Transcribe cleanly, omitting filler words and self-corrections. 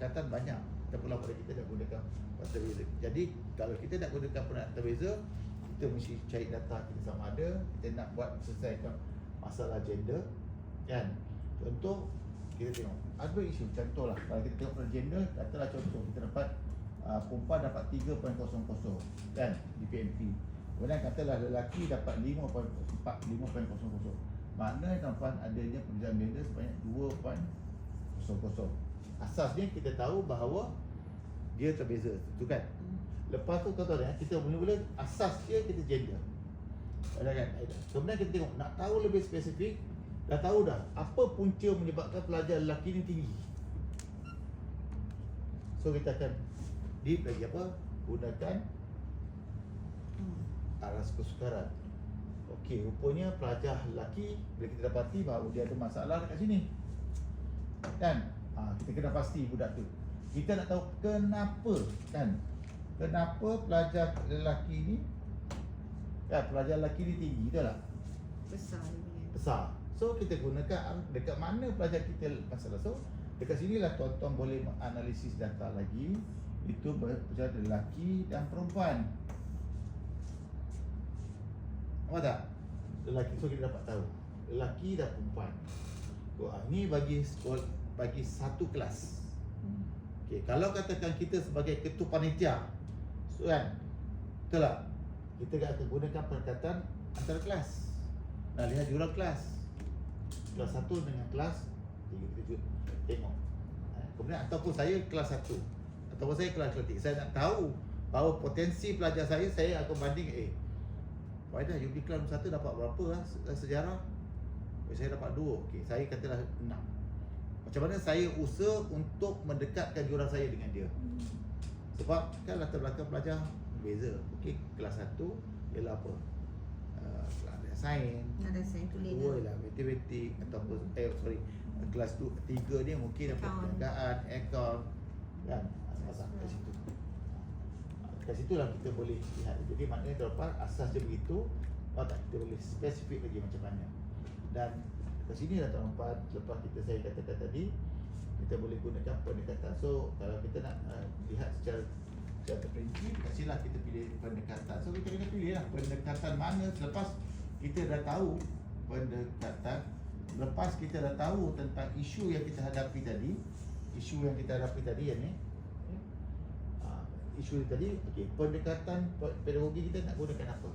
pendekatan banyak. Kita pada kita dah gunakan pendekatan berbeza. Jadi kalau kita nak gunakan pendekatan berbeza, kita mesti cari data kita sama ada kita nak buat selesaikan masalah gender, kan. Contoh kita tengok ada isu, contohlah kalau kita tengok pada gender, katalah contoh kita dapat perempuan dapat 3.00 kan di PMP. Kemudian katalah lelaki dapat 5.00. Maknanya tuan-tuan adanya perbezaan gender sebanyak 2.00. Asasnya kita tahu bahawa dia terbeza, tu kan. Lepas tu tuan-tuan kita mula-mula asas dia kita gender. Ada kan? Kemudian kita tengok nak tahu lebih spesifik, dah tahu dah apa punca menyebabkan pelajar lelaki ni tinggi. So kita akan deep lagi apa? Gunakan aras kesukaran. Okey, rupanya pelajar lelaki bila kita dapati bahawa dia ada masalah dekat sini. Kan? Kita kena pasti budak tu. Kita nak tahu kenapa, kan? Kenapa pelajar lelaki ni pelajar lelaki ni tinggi, betul tak? Besar. So kita gunakan dekat mana pelajar kita masalah. So dekat sinilah tuan-tuan boleh menganalisis data lagi. Itu berpusat lelaki dan perempuan. Apa tak? Lelaki, so kita dapat tahu lelaki dan perempuan. Ini bagi sekolah, bagi satu kelas. Okay, kalau katakan kita sebagai ketua panitia, so kan, betul tak? Kita akan gunakan pendekatan antara kelas. Nah, lihat jurang kelas. Kelas 1 dengan kelas 3, kita tengok. Kemudian ataupun saya kelas 1 ataupun saya kelas 3. Saya nak tahu bahawa potensi pelajar saya akan banding Waidah, you pergi kelas 1 dapat berapa sejarah? Saya dapat 2. Okey, saya katalah 6. Macam mana saya usaha untuk mendekatkan jurang saya dengan dia? Sebab kan latar belakang pelajar beza. Okey, kelas 1 ialah apa? Ada sains, tulis. 2 ialah matematik ataupun kelas 3 ni mungkin dapat perniagaan, akaun, kan? Masalah kat situ. Kat situlah kita boleh lihat. Jadi maknanya terlepas asas dia begitu, tak kita boleh spesifik lagi macam mana. Dan kat sini dah tuan-tuan, lepas saya katakan tadi, kita boleh gunakan pendekatan. So kalau kita nak lihat secara terperinci, kat sinilah kita pilih pendekatan. So kita kena pilih lah pendekatan mana selepas kita dah tahu pendekatan, lepas kita dah tahu tentang isu yang kita hadapi tadi, yang ni, isu tadi, okey, pendekatan pedagogi kita nak gunakan apa?